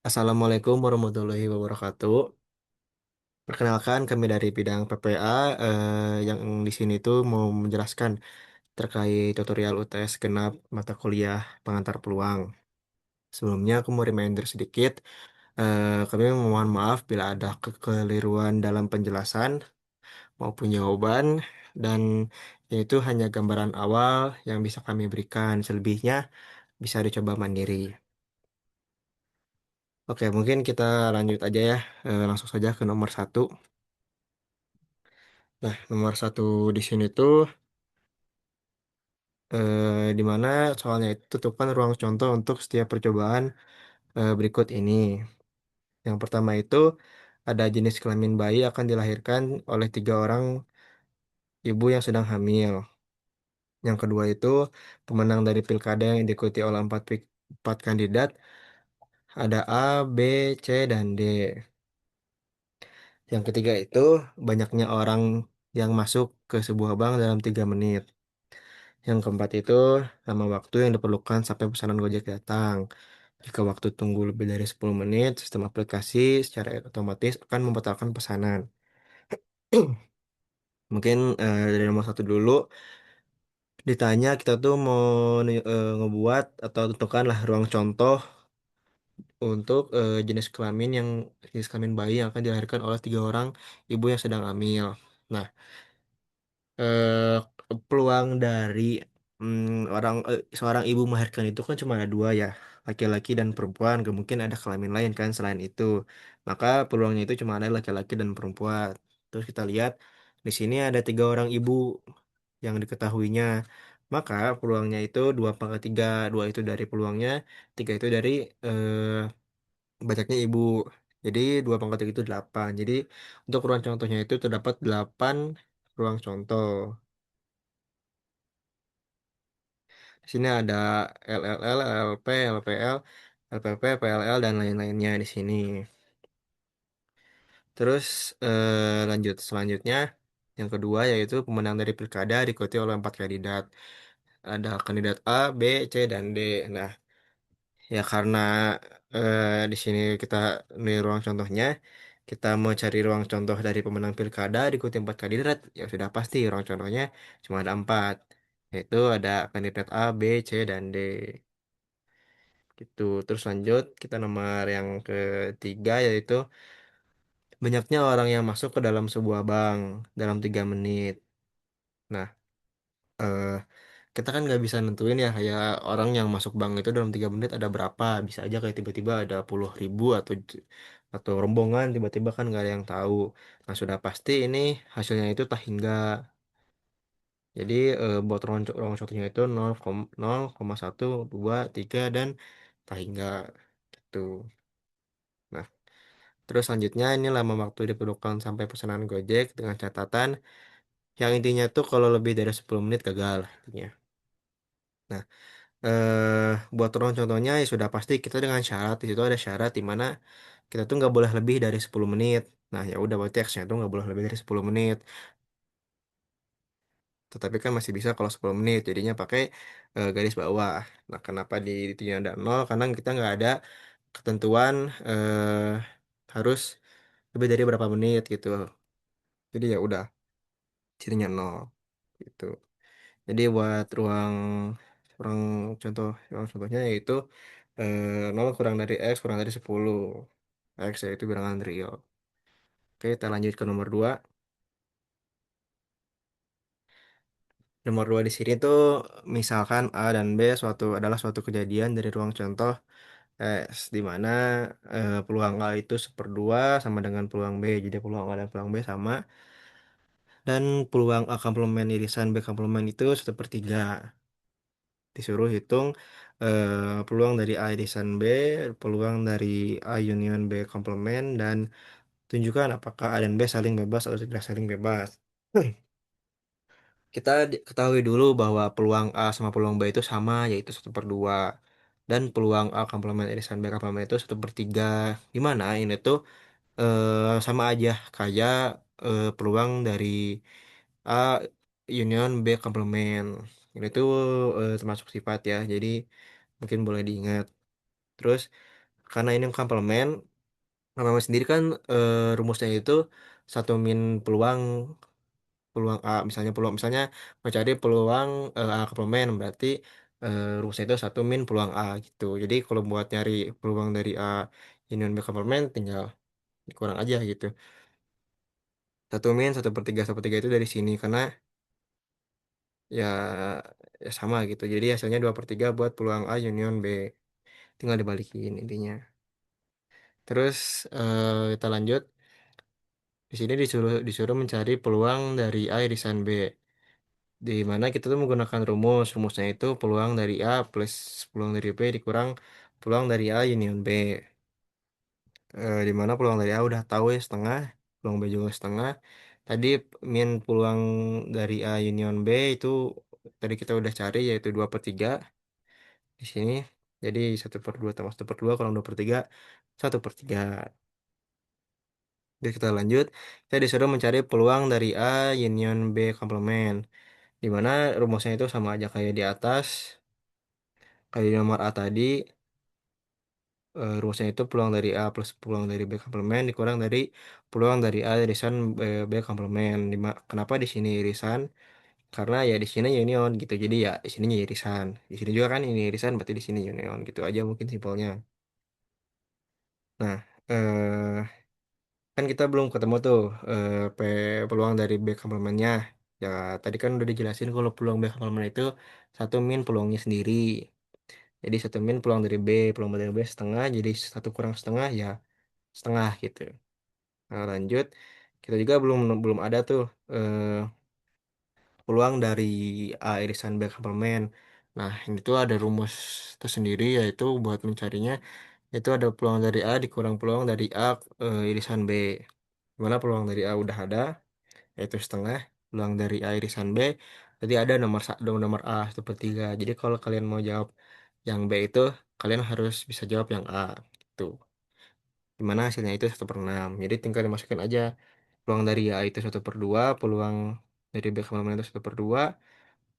Assalamualaikum warahmatullahi wabarakatuh. Perkenalkan kami dari bidang PPA yang di sini tuh mau menjelaskan terkait tutorial UTS genap mata kuliah pengantar peluang. Sebelumnya aku mau reminder sedikit. Kami memohon maaf bila ada kekeliruan dalam penjelasan maupun jawaban dan itu hanya gambaran awal yang bisa kami berikan. Selebihnya bisa dicoba mandiri. Oke, mungkin kita lanjut aja ya. Langsung saja ke nomor satu. Nah, nomor satu di sini tuh di mana soalnya itu tentukan ruang contoh untuk setiap percobaan berikut ini. Yang pertama itu ada jenis kelamin bayi akan dilahirkan oleh tiga orang ibu yang sedang hamil. Yang kedua itu pemenang dari pilkada yang diikuti oleh empat kandidat ada A, B, C, dan D. Yang ketiga itu banyaknya orang yang masuk ke sebuah bank dalam 3 menit. Yang keempat itu lama waktu yang diperlukan sampai pesanan Gojek datang. Jika waktu tunggu lebih dari 10 menit, sistem aplikasi secara otomatis akan membatalkan pesanan. Mungkin dari nomor satu dulu, ditanya kita tuh mau ngebuat atau tentukanlah ruang contoh untuk jenis kelamin bayi yang akan dilahirkan oleh tiga orang ibu yang sedang hamil. Nah, eh, peluang dari seorang ibu melahirkan itu kan cuma ada dua ya, laki-laki dan perempuan. Gak mungkin ada kelamin lain kan selain itu. Maka peluangnya itu cuma ada laki-laki dan perempuan. Terus kita lihat di sini ada tiga orang ibu yang diketahuinya. Maka peluangnya itu 2/3. Dua itu dari peluangnya, tiga itu dari banyaknya ibu. Jadi 2/3 itu 8. Jadi untuk ruang contohnya itu terdapat 8 ruang contoh. Di sini ada LLL, LLP, LPL, LPP, PLL, dan lain-lainnya di sini. Terus lanjut selanjutnya, yang kedua yaitu pemenang dari pilkada diikuti oleh empat kandidat. Ada kandidat A, B, C, dan D. Nah, ya karena di sini kita di ruang contohnya, kita mau cari ruang contoh dari pemenang pilkada diikuti empat kandidat, ya sudah pasti ruang contohnya cuma ada empat, yaitu ada kandidat A, B, C, dan D. Gitu. Terus lanjut kita nomor yang ketiga yaitu banyaknya orang yang masuk ke dalam sebuah bank dalam 3 menit. Nah, eh, kita kan nggak bisa nentuin ya kayak orang yang masuk bank itu dalam 3 menit ada berapa. Bisa aja kayak tiba-tiba ada puluh ribu atau rombongan tiba-tiba kan nggak ada yang tahu. Nah, sudah pasti ini hasilnya itu tak hingga. Jadi buat ruang contohnya itu 0,1, 2, 3 dan tak hingga gitu. Nah, terus selanjutnya ini lama waktu diperlukan sampai pesanan Gojek dengan catatan yang intinya tuh kalau lebih dari 10 menit gagal intinya. Nah, buat ruang contohnya ya sudah pasti kita dengan syarat di situ ada syarat di mana kita tuh nggak boleh lebih dari 10 menit. Nah, ya udah berarti X-nya tuh nggak boleh lebih dari 10 menit. Tetapi kan masih bisa kalau 10 menit jadinya pakai garis bawah. Nah, kenapa di ada nol? Karena kita nggak ada ketentuan harus lebih dari berapa menit gitu. Jadi ya udah jadinya nol gitu. Jadi buat ruang ruang contohnya yaitu 0 kurang dari X kurang dari 10. X yaitu bilangan real. Oke, kita lanjut ke nomor 2. Nomor 2 di sini tuh misalkan A dan B adalah suatu kejadian dari ruang contoh S di mana peluang A itu 1/2 sama dengan peluang B. Jadi peluang A dan peluang B sama dan peluang A komplement irisan B komplement itu 1/3. Disuruh hitung peluang dari A irisan B, peluang dari A union B komplement, dan tunjukkan apakah A dan B saling bebas atau tidak saling bebas. Kita ketahui dulu bahwa peluang A sama peluang B itu sama, yaitu 1/2. Dan peluang A komplement irisan B komplement itu 1/3. Gimana ini tuh sama aja kayak peluang dari A union B komplement. Ini tuh termasuk sifat ya, jadi mungkin boleh diingat. Terus karena ini komplement. Komplement sendiri kan rumusnya itu satu min peluang peluang A, misalnya peluang misalnya mencari peluang A komplement berarti rumusnya itu satu min peluang A gitu. Jadi kalau buat nyari peluang dari A union B komplement tinggal dikurang aja gitu. Satu min satu per tiga itu dari sini karena ya ya sama gitu. Jadi hasilnya 2/3 buat peluang A union B. Tinggal dibalikin intinya. Terus kita lanjut. Di sini disuruh disuruh mencari peluang dari A irisan B. Di mana kita tuh menggunakan rumus. Rumusnya itu peluang dari A plus peluang dari B dikurang peluang dari A union B. Di mana peluang dari A udah tahu ya setengah, peluang B juga setengah. Tadi min peluang dari A union B itu tadi kita udah cari yaitu 2/3 di sini. Jadi 1/2 tambah 1/2 kurang 2/3 1/3. Jadi kita lanjut. Saya disuruh mencari peluang dari A union B komplement. Di mana rumusnya itu sama aja kayak di atas. Kayak di nomor A tadi, rumusnya itu peluang dari A plus peluang dari B komplement dikurang dari peluang dari A irisan B komplement. Kenapa di sini irisan? Karena ya di sini union gitu. Jadi ya di sininya irisan. Di sini juga kan ini irisan, berarti di sini union gitu aja mungkin simpelnya. Nah, kan kita belum ketemu tuh peluang dari B komplementnya. Ya tadi kan udah dijelasin kalau peluang B komplement itu satu min peluangnya sendiri. Jadi satu min peluang dari B setengah, jadi satu kurang setengah ya setengah gitu. Nah, lanjut, kita juga belum belum ada tuh eh, peluang dari A irisan B komplement. Nah, ini tuh ada rumus tersendiri yaitu buat mencarinya itu ada peluang dari A dikurang peluang dari A irisan B. Dimana peluang dari A udah ada yaitu setengah, peluang dari A irisan B. Jadi ada nomor A 1/3. Jadi kalau kalian mau jawab yang B itu kalian harus bisa jawab yang A gitu. Dimana hasilnya itu 1/6. Jadi tinggal dimasukin aja peluang dari A itu 1/2, peluang dari B komplement itu 1/2,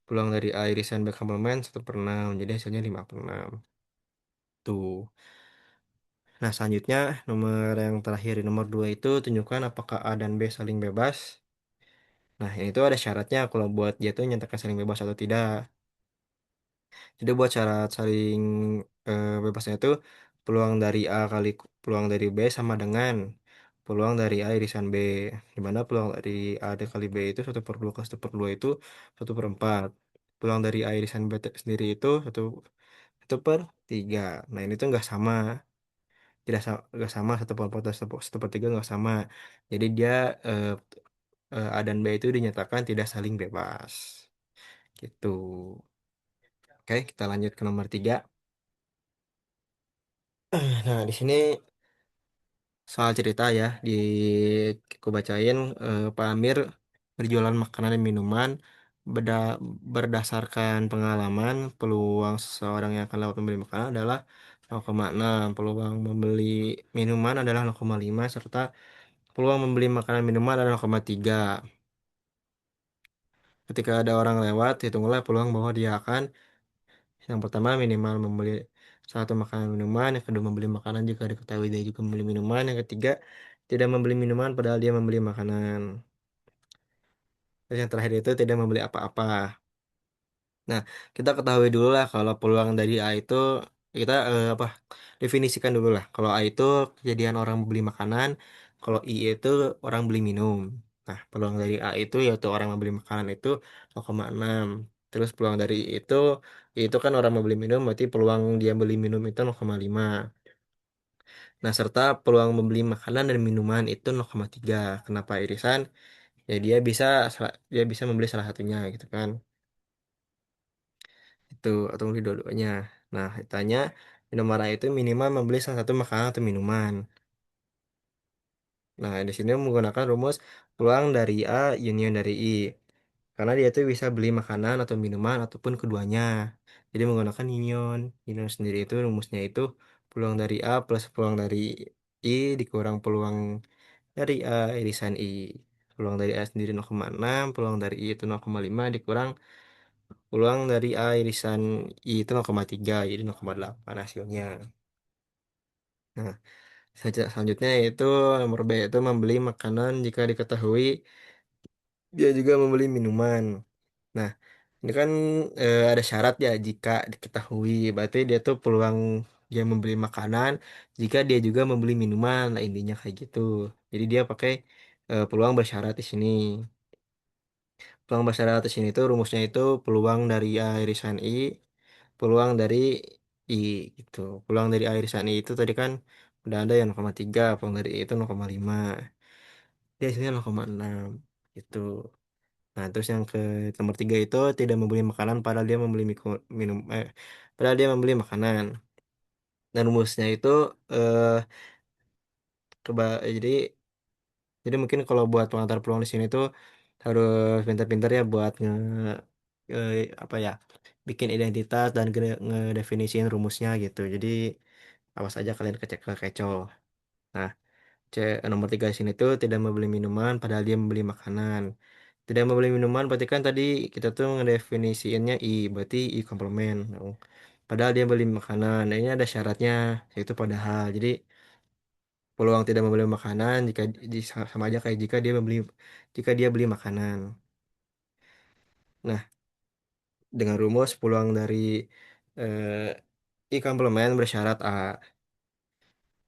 peluang dari A irisan B komplement 1/6. Jadi hasilnya 5/6. Tuh. Nah, selanjutnya nomor yang terakhir di nomor 2 itu tunjukkan apakah A dan B saling bebas. Nah, ini tuh ada syaratnya kalau buat dia tuh nyatakan saling bebas atau tidak. Jadi buat syarat saling bebasnya itu peluang dari A kali peluang dari B sama dengan peluang dari A irisan B. Di mana peluang dari A kali B itu 1/2 ke 1/2 itu 1/4. Peluang dari A irisan B sendiri itu 1/3. Nah, ini tuh nggak sama. Tidak sama, nggak sama 1/4 dan 1/3 nggak sama. Jadi dia eh, A dan B itu dinyatakan tidak saling bebas. Gitu. Oke, kita lanjut ke nomor 3. Nah, di sini soal cerita ya, aku bacain Pak Amir berjualan makanan dan minuman berdasarkan pengalaman, peluang seseorang yang akan dapat membeli makanan adalah 0,6, peluang membeli minuman adalah 0,5, serta peluang membeli makanan minuman adalah 0,3. Ketika ada orang lewat, hitunglah peluang bahwa dia akan yang pertama minimal membeli satu makanan minuman, yang kedua membeli makanan jika diketahui dia juga membeli minuman, yang ketiga tidak membeli minuman padahal dia membeli makanan. Dan yang terakhir itu tidak membeli apa-apa. Nah, kita ketahui dulu lah kalau peluang dari A itu kita apa definisikan dulu lah. Kalau A itu kejadian orang beli makanan, kalau I itu orang beli minum. Nah, peluang dari A itu yaitu orang membeli makanan itu 0,6. Terus peluang dari I itu kan orang membeli minum, berarti peluang dia beli minum itu 0,5. Nah, serta peluang membeli makanan dan minuman itu 0,3. Kenapa irisan? Ya dia bisa membeli salah satunya gitu kan. Itu atau membeli dua-duanya. Nah, ditanya di nomor A itu minimal membeli salah satu makanan atau minuman. Nah, di sini menggunakan rumus peluang dari A union dari I. Karena dia itu bisa beli makanan atau minuman ataupun keduanya. Jadi menggunakan union. Union sendiri itu rumusnya itu peluang dari A plus peluang dari I dikurang peluang dari A irisan I. Peluang dari A sendiri 0,6, peluang dari I itu 0,5 dikurang peluang dari A irisan I itu 0,3, jadi 0,8 hasilnya. Nah, selanjutnya yaitu nomor B itu membeli makanan jika diketahui dia juga membeli minuman. Nah, ini kan ada syarat ya jika diketahui. Berarti dia tuh peluang dia membeli makanan jika dia juga membeli minuman. Nah, intinya kayak gitu. Jadi dia pakai peluang bersyarat di sini. Peluang bersyarat di sini tuh rumusnya itu peluang dari A irisan I, peluang dari I gitu. Peluang dari A irisan I itu tadi kan udah ada yang 0,3, peluang dari I itu 0,5. Dia hasilnya 0,6 gitu. Nah, terus yang ke nomor 3 itu tidak membeli makanan padahal dia membeli padahal dia membeli makanan. Dan rumusnya itu eh jadi mungkin kalau buat pengantar peluang di sini tuh harus pintar-pintar ya buat apa ya bikin identitas dan ngedefinisiin rumusnya gitu. Jadi awas aja kalian kecekel-kecoh. Nah, C nomor 3 di sini tuh tidak membeli minuman padahal dia membeli makanan. Tidak membeli minuman berarti kan tadi kita tuh ngedefinisiinnya I, berarti I komplement. Nah, padahal dia beli makanan. Nah, ini ada syaratnya yaitu padahal. Jadi peluang tidak membeli makanan sama aja kayak jika dia beli makanan. Nah, dengan rumus peluang dari I komplement bersyarat A.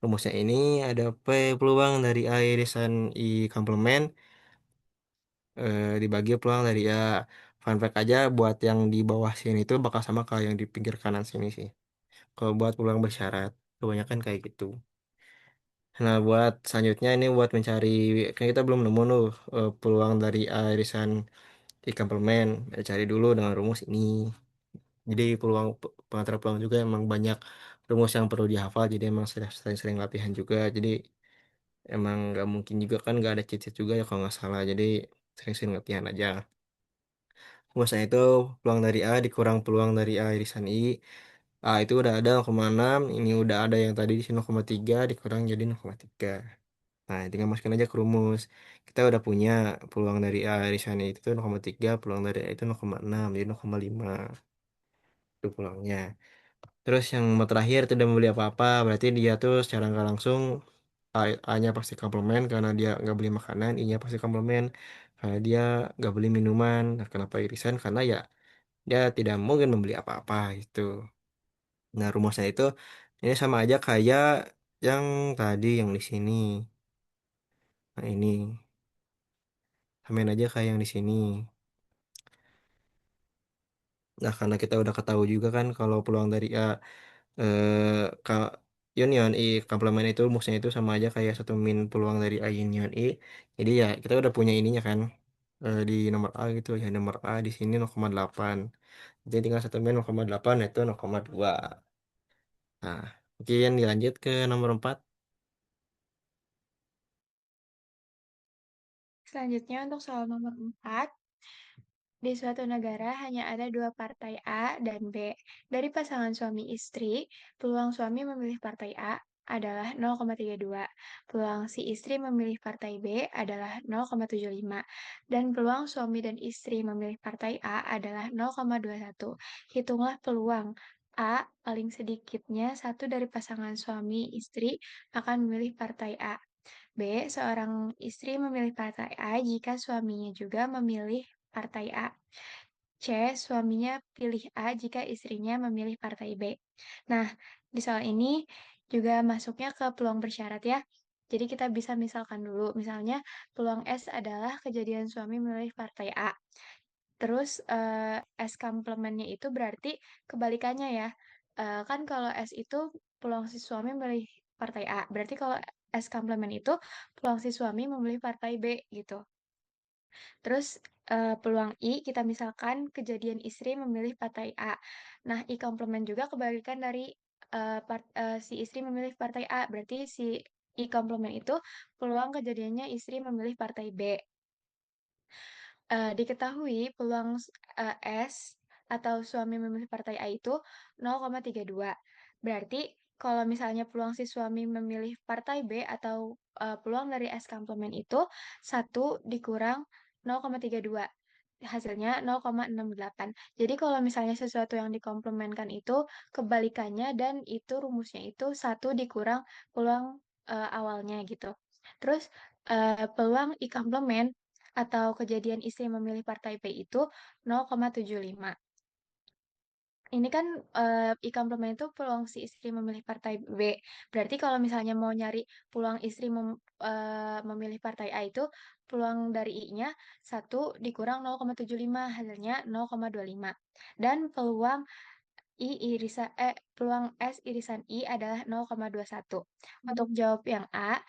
Rumusnya ini ada P peluang dari A irisan I komplement dibagi peluang dari A. Fun fact aja buat yang di bawah sini itu bakal sama kayak yang di pinggir kanan sini sih. Kalau buat peluang bersyarat, kebanyakan kayak gitu. Nah, buat selanjutnya ini buat mencari, kan kita belum nemu tuh peluang dari A irisan I komplement. Ya, cari dulu dengan rumus ini. Jadi pengantar peluang juga emang banyak rumus yang perlu dihafal. Jadi emang sering-sering latihan juga. Jadi emang nggak mungkin juga kan nggak ada cheat sheet juga ya kalau nggak salah. Jadi sering-sering latihan aja. Rumusnya itu peluang dari A dikurang peluang dari A irisan I. A itu udah ada 0,6. Ini udah ada yang tadi di sini 0,3 dikurang jadi 0,3. Nah, tinggal masukin aja ke rumus. Kita udah punya peluang dari A irisan I itu tuh 0,3, peluang dari A itu 0,6, jadi 0,5 itu peluangnya. Terus yang nomor terakhir tidak membeli apa-apa, berarti dia tuh secara nggak langsung A-nya pasti komplement karena dia nggak beli makanan, I-nya pasti komplement karena dia nggak beli minuman. Nah, kenapa irisan? Karena ya dia tidak mungkin membeli apa-apa gitu. Nah, rumusnya itu ini sama aja kayak yang tadi yang di sini. Nah, ini samain aja kayak yang di sini. Nah, karena kita udah ketahui juga kan kalau peluang dari A ka union I komplement itu rumusnya itu sama aja kayak satu min peluang dari A union I. Jadi ya kita udah punya ininya kan di nomor A gitu ya nomor A di sini 0,8. Jadi tinggal satu min 0,8 itu 0,2. Nah, mungkin dilanjut ke nomor 4. Selanjutnya untuk soal nomor 4, di suatu negara hanya ada dua partai A dan B. Dari pasangan suami istri, peluang suami memilih partai A adalah 0,32, peluang si istri memilih partai B adalah 0,75, dan peluang suami dan istri memilih partai A adalah 0,21. Hitunglah peluang A paling sedikitnya satu dari pasangan suami istri akan memilih partai A. B. Seorang istri memilih partai A jika suaminya juga memilih partai A. C. Suaminya pilih A jika istrinya memilih partai B. Nah, di soal ini juga masuknya ke peluang bersyarat ya. Jadi kita bisa misalkan dulu, misalnya peluang S adalah kejadian suami memilih partai A. Terus S komplementnya itu berarti kebalikannya ya. Kan kalau S itu peluang si suami memilih partai A. Berarti kalau S komplement itu peluang si suami memilih partai B gitu. Terus peluang I kita misalkan kejadian istri memilih partai A. Nah, I komplement juga kebalikan dari si istri memilih partai A. Berarti si I komplement itu peluang kejadiannya istri memilih partai B. Diketahui peluang S atau suami memilih partai A itu 0,32. Berarti kalau misalnya peluang si suami memilih partai B atau peluang dari S komplement itu 1 dikurang 0,32. hasilnya 0,68. Jadi kalau misalnya sesuatu yang dikomplementkan itu kebalikannya dan itu rumusnya itu satu dikurang peluang awalnya gitu. Terus peluang I komplement atau kejadian istri memilih partai B itu 0,75. Ini kan I komplement itu peluang si istri memilih partai B. Berarti kalau misalnya mau nyari peluang istri memilih partai A itu peluang dari I-nya 1 dikurang 0,75 hasilnya 0,25. Dan peluang S irisan I adalah 0,21. Untuk jawab yang A,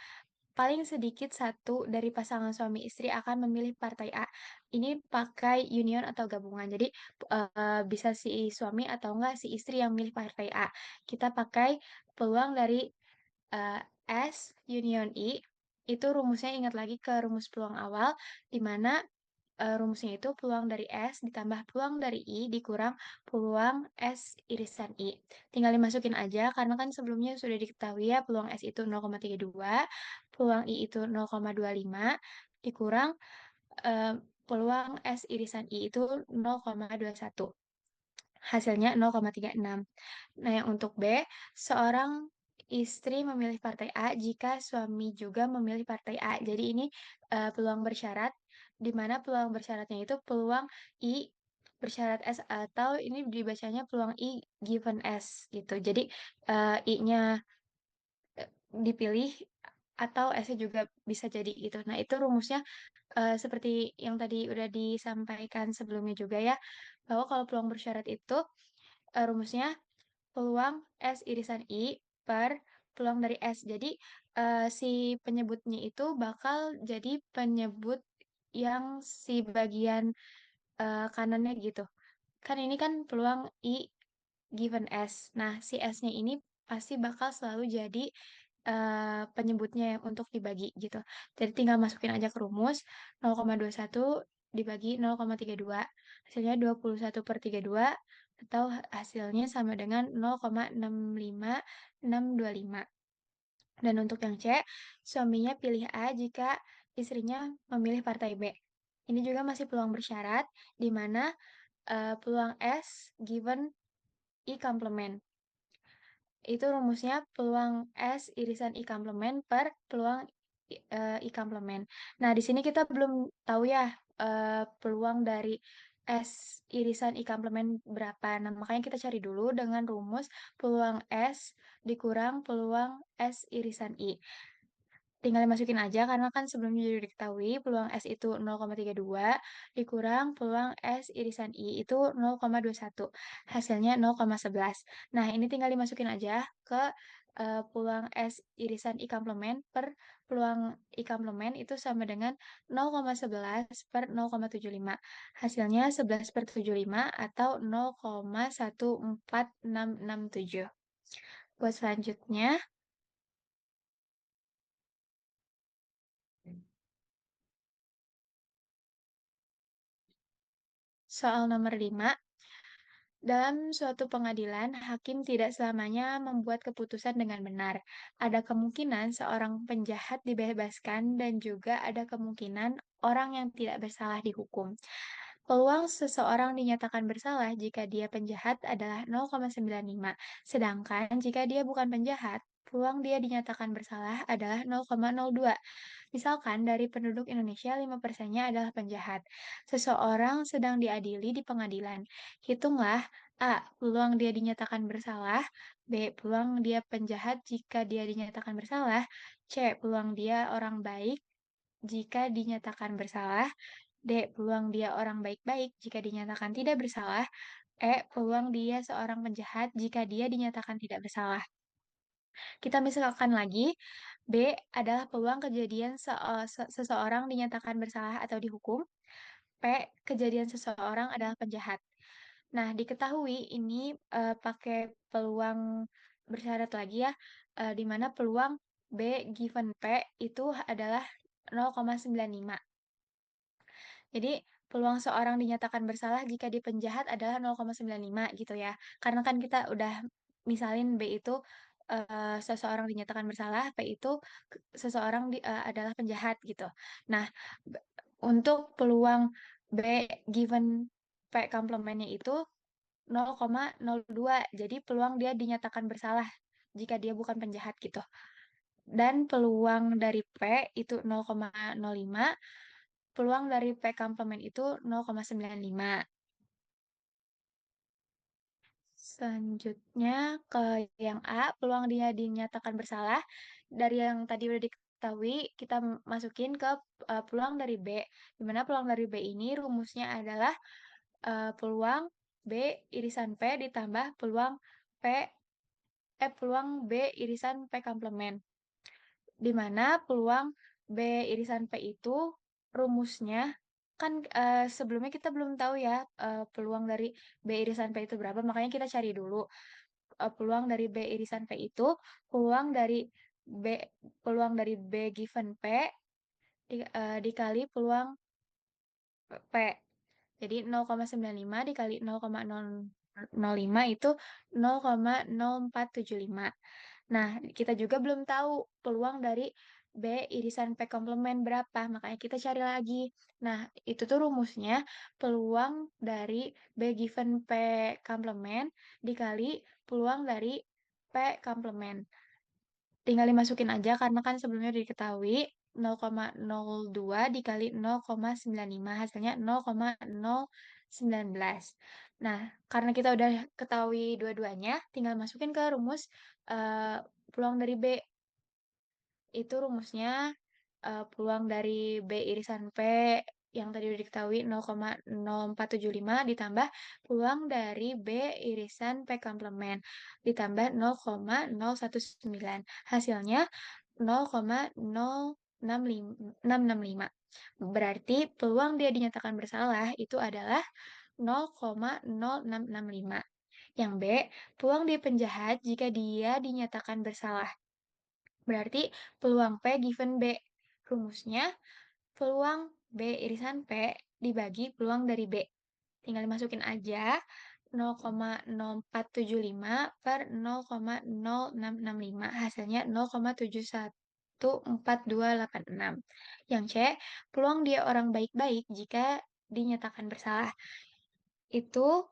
paling sedikit satu dari pasangan suami istri akan memilih partai A. Ini pakai union atau gabungan. Jadi bisa si suami atau enggak si istri yang milih partai A. Kita pakai peluang dari eh, S union I. Itu rumusnya ingat lagi ke rumus peluang awal, di mana rumusnya itu peluang dari S ditambah peluang dari I dikurang peluang S irisan I. Tinggal dimasukin aja karena kan sebelumnya sudah diketahui ya peluang S itu 0,32, peluang I itu 0,25 dikurang eh, peluang S irisan I itu 0,21. Hasilnya 0,36. Nah, yang untuk B, seorang istri memilih partai A jika suami juga memilih partai A. Jadi ini peluang bersyarat, di mana peluang bersyaratnya itu peluang I bersyarat S atau ini dibacanya peluang I given S gitu. Jadi I-nya dipilih atau S-nya juga bisa jadi gitu. Nah, itu rumusnya seperti yang tadi udah disampaikan sebelumnya juga ya, bahwa kalau peluang bersyarat itu rumusnya peluang S irisan I per peluang dari S. Jadi si penyebutnya itu bakal jadi penyebut yang si bagian kanannya gitu. Kan ini kan peluang I given S. Nah, si S-nya ini pasti bakal selalu jadi penyebutnya yang untuk dibagi gitu. Jadi tinggal masukin aja ke rumus 0,21 dibagi 0,32. Hasilnya 21/32 atau hasilnya sama dengan 0,65625. Dan untuk yang C, suaminya pilih A jika istrinya memilih partai B. Ini juga masih peluang bersyarat, di mana peluang S given I komplement. Itu rumusnya peluang S irisan I komplement per peluang I komplement. Nah, di sini kita belum tahu ya peluang dari S irisan I komplement berapa. Nah, makanya kita cari dulu dengan rumus peluang S dikurang peluang S irisan I. Tinggal dimasukin aja karena kan sebelumnya sudah diketahui peluang S itu 0,32 dikurang peluang S irisan I itu 0,21. Hasilnya 0,11. Nah, ini tinggal dimasukin aja ke peluang S irisan I komplement per peluang I komplement itu sama dengan 0,11 per 0,75. Hasilnya 11/75 atau 0,14667. Buat selanjutnya, soal nomor 5. Dalam suatu pengadilan, hakim tidak selamanya membuat keputusan dengan benar. Ada kemungkinan seorang penjahat dibebaskan dan juga ada kemungkinan orang yang tidak bersalah dihukum. Peluang seseorang dinyatakan bersalah jika dia penjahat adalah 0,95, sedangkan jika dia bukan penjahat, peluang dia dinyatakan bersalah adalah 0,02. Misalkan dari penduduk Indonesia 5%-nya adalah penjahat. Seseorang sedang diadili di pengadilan. Hitunglah A. Peluang dia dinyatakan bersalah. B. Peluang dia penjahat jika dia dinyatakan bersalah. C. Peluang dia orang baik jika dinyatakan bersalah. D. Peluang dia orang baik-baik jika dinyatakan tidak bersalah. E. Peluang dia seorang penjahat jika dia dinyatakan tidak bersalah. Kita misalkan lagi, B adalah peluang kejadian seseorang dinyatakan bersalah atau dihukum. P. Kejadian seseorang adalah penjahat. Nah, diketahui ini pakai peluang bersyarat lagi ya, di mana peluang B given P itu adalah 0,95. Jadi, peluang seorang dinyatakan bersalah jika dia penjahat adalah 0,95 gitu ya. Karena kan kita udah misalin B itu seseorang dinyatakan bersalah, P itu seseorang adalah penjahat gitu. Nah, untuk peluang B given P komplemennya itu 0,02. Jadi peluang dia dinyatakan bersalah jika dia bukan penjahat gitu. Dan peluang dari P itu 0,05, peluang dari P komplement itu 0,95. Selanjutnya ke yang A, peluang dia dinyatakan bersalah. Dari yang tadi udah diketahui, kita masukin ke peluang dari B. Di mana peluang dari B ini rumusnya adalah peluang B irisan P ditambah P, peluang B irisan P komplement. Di mana peluang B irisan P itu rumusnya kan sebelumnya kita belum tahu ya peluang dari B irisan P itu berapa, makanya kita cari dulu peluang dari B irisan P itu peluang dari B peluang dari B given P dikali peluang P. Jadi 0,95 dikali 0,005 itu 0,0475. Nah, kita juga belum tahu peluang dari B irisan P komplement berapa, makanya kita cari lagi. Nah, itu tuh rumusnya peluang dari B given P komplement dikali peluang dari P komplement. Tinggal dimasukin aja karena kan sebelumnya udah diketahui 0,02 dikali 0,95 hasilnya 0,019. Nah, karena kita udah ketahui dua-duanya, tinggal masukin ke rumus peluang dari B. Itu rumusnya peluang dari B irisan P yang tadi udah diketahui 0,0475 ditambah peluang dari B irisan P komplement ditambah 0,019. Hasilnya 0,0665. Berarti peluang dia dinyatakan bersalah itu adalah 0,0665. Yang B, peluang dia penjahat jika dia dinyatakan bersalah. Berarti peluang P given B. Rumusnya peluang B irisan P dibagi peluang dari B. Tinggal dimasukin aja 0,0475 per 0,0665. Hasilnya 0,714286. Yang C, peluang dia orang baik-baik jika dinyatakan bersalah. Itu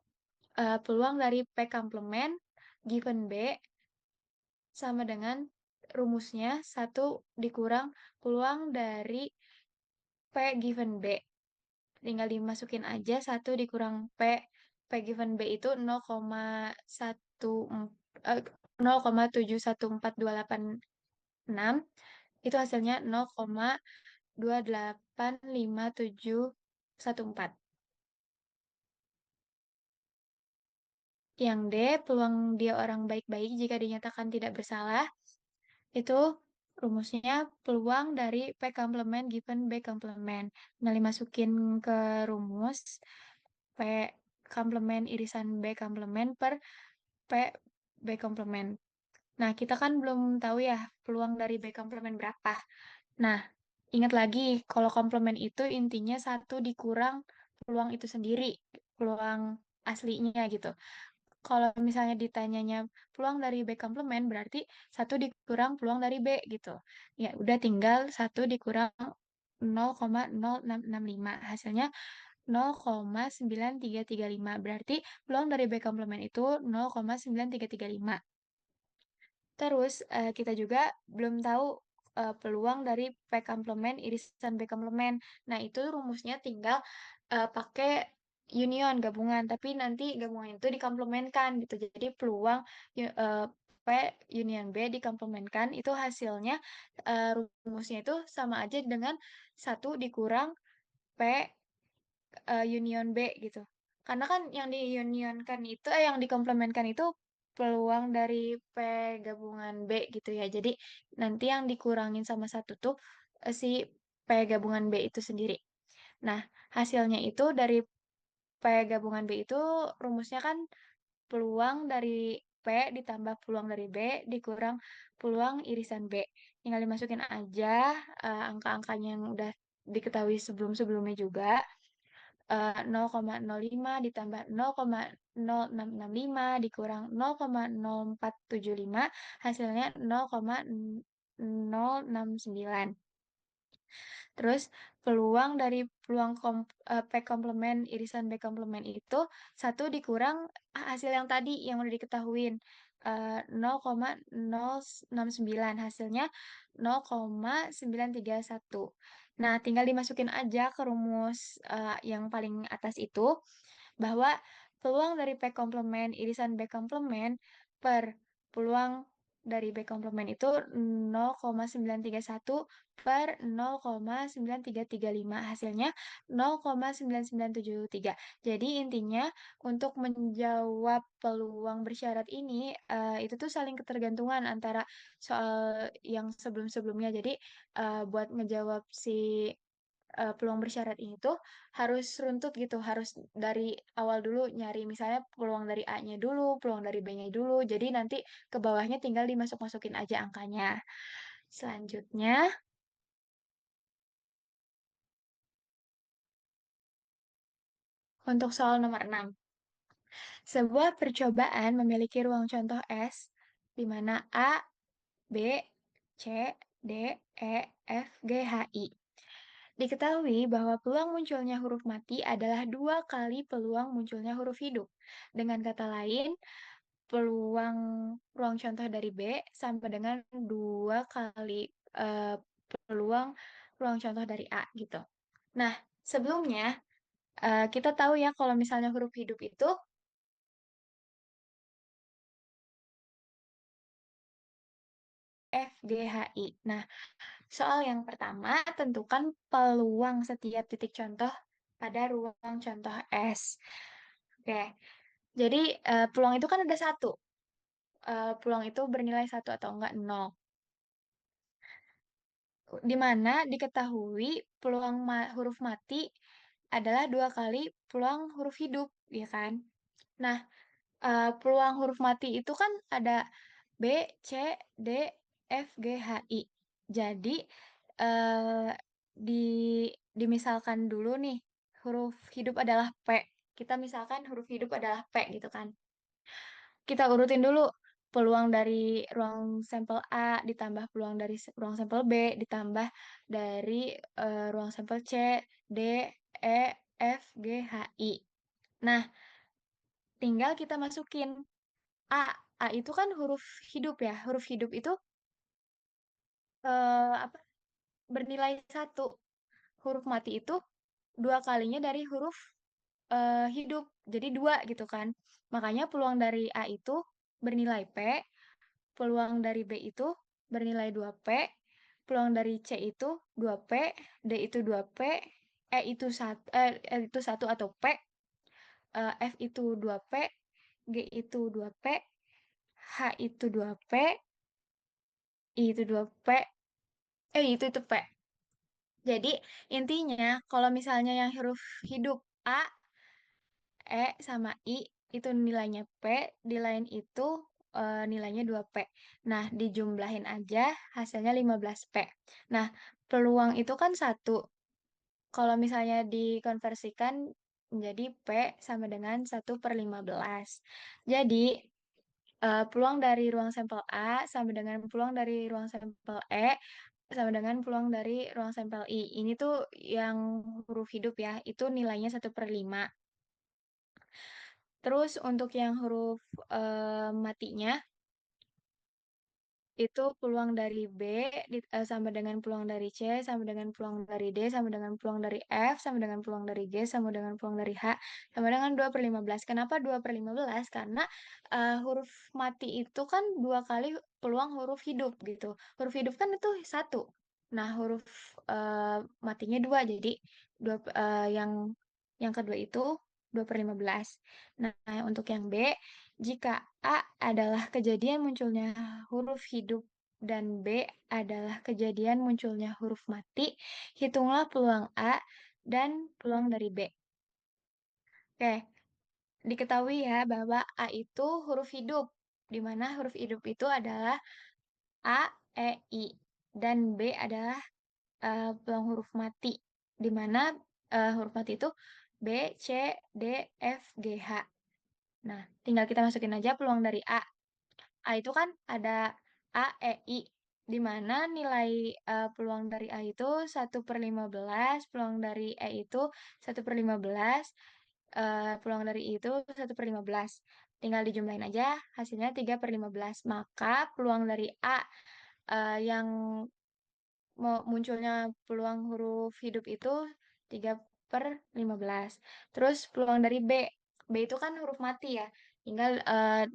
peluang dari P komplement given B sama dengan rumusnya satu dikurang peluang dari P given B. Tinggal dimasukin aja satu dikurang P given B itu 0,1 0,714286. Itu hasilnya 0,285714. Yang D, peluang dia orang baik-baik jika dinyatakan tidak bersalah, itu rumusnya peluang dari P komplement given B komplement. Nah, dimasukin ke rumus P komplement irisan B komplement per P B komplement. Nah, kita kan belum tahu ya peluang dari B komplement berapa. Nah, ingat lagi kalau komplement itu intinya satu dikurang peluang itu sendiri, peluang aslinya gitu. Kalau misalnya ditanyanya peluang dari B komplement berarti satu dikurang peluang dari B gitu. Ya udah tinggal satu dikurang 0,0665. Hasilnya 0,9335. Berarti peluang dari B komplement itu 0,9335. Terus kita juga belum tahu peluang dari P komplement irisan B komplement. Nah, itu rumusnya tinggal pakai union gabungan, tapi nanti gabungan itu dikomplementkan gitu. Jadi peluang P union B dikomplementkan itu hasilnya rumusnya itu sama aja dengan satu dikurang P union B gitu. Karena kan yang diunionkan itu, yang dikomplementkan itu peluang dari P gabungan B gitu ya. Jadi nanti yang dikurangin sama satu tuh si P gabungan B itu sendiri. Nah, hasilnya itu dari P gabungan B itu rumusnya kan peluang dari P ditambah peluang dari B dikurang peluang irisan B. Tinggal dimasukin aja angka-angkanya yang udah diketahui sebelum-sebelumnya juga. 0,05 ditambah 0,0665 dikurang 0,0475 hasilnya 0,069. Terus peluang dari P komplement, irisan B komplement itu satu dikurang hasil yang tadi yang udah diketahuin 0,069 hasilnya 0,931. Nah, tinggal dimasukin aja ke rumus yang paling atas itu bahwa peluang dari P komplement irisan B komplement per peluang dari B komplement itu 0,931 per 0,9335 hasilnya 0,9973. Jadi intinya untuk menjawab peluang bersyarat ini itu tuh saling ketergantungan antara soal yang sebelum-sebelumnya. Jadi buat ngejawab si peluang bersyarat ini tuh harus runtut gitu, harus dari awal dulu nyari misalnya peluang dari A-nya dulu, peluang dari B-nya dulu. Jadi nanti ke bawahnya tinggal dimasuk-masukin aja angkanya. Selanjutnya, untuk soal nomor 6. Sebuah percobaan memiliki ruang contoh S di mana A, B, C, D, E, F, G, H, I. Diketahui bahwa peluang munculnya huruf mati adalah dua kali peluang munculnya huruf hidup. Dengan kata lain, peluang ruang contoh dari B sama dengan dua kali eh, peluang ruang contoh dari A gitu. Nah, sebelumnya kita tahu ya kalau misalnya huruf hidup itu F, G, H, I. Nah, soal yang pertama, tentukan peluang setiap titik contoh pada ruang contoh S. Oke, jadi peluang itu kan ada satu. Peluang itu bernilai satu atau enggak nol. Di mana diketahui peluang huruf mati adalah dua kali peluang huruf hidup, ya kan? Nah, peluang huruf mati itu kan ada B, C, D, F, G, H, I. Jadi, eh, di, dimisalkan dulu nih, huruf hidup adalah P. Kita misalkan huruf hidup adalah P gitu kan. Kita urutin dulu peluang dari ruang sampel A ditambah peluang dari ruang sampel B ditambah dari ruang sampel C, D, E, F, G, H, I. Nah, tinggal kita masukin A. A itu kan huruf hidup ya. Huruf hidup itu apa? Bernilai satu. Huruf mati itu dua kalinya dari huruf hidup. Jadi dua gitu kan. Makanya peluang dari A itu bernilai P. Peluang dari B itu bernilai 2P, peluang dari C itu 2P, D itu 2P, E itu 1 atau P, F itu 2P, G itu 2P, H itu 2P, I itu 2P, itu P. Jadi intinya kalau misalnya yang huruf hidup A, E sama I itu nilainya P, di lain itu nilainya 2P. Nah, dijumlahin aja hasilnya 15P. Nah, peluang itu kan satu. Kalau misalnya dikonversikan menjadi P sama dengan 1/15. Jadi, peluang dari ruang sampel A sama dengan peluang dari ruang sampel E sama dengan peluang dari ruang sampel I. Ini tuh yang huruf hidup ya, itu nilainya 1/5. Terus untuk yang huruf matinya itu peluang dari B sama dengan peluang dari C sama dengan peluang dari D sama dengan peluang dari F sama dengan peluang dari G sama dengan peluang dari H sama dengan 2/15. Kenapa 2/15? Karena huruf mati itu kan dua kali peluang huruf hidup gitu. Huruf hidup kan itu satu. Nah, huruf matinya dua. Jadi yang kedua itu 2/15. Nah, untuk yang B, jika A adalah kejadian munculnya huruf hidup dan B adalah kejadian munculnya huruf mati, hitunglah peluang A dan peluang dari B. Oke, diketahui ya bahwa A itu huruf hidup, di mana huruf hidup itu adalah A, E, I, dan B adalah peluang huruf mati, di mana huruf mati itu B, C, D, F, G, H. Nah, tinggal kita masukin aja peluang dari A. A itu kan ada A, E, I. di mana nilai peluang dari A itu 1/15, peluang dari E itu 1/15, peluang dari I itu 1/15. Tinggal dijumlahin aja, hasilnya 3/15. Maka peluang dari A yang munculnya peluang huruf hidup itu 3/15. Terus peluang dari B. B itu kan huruf mati ya. Tinggal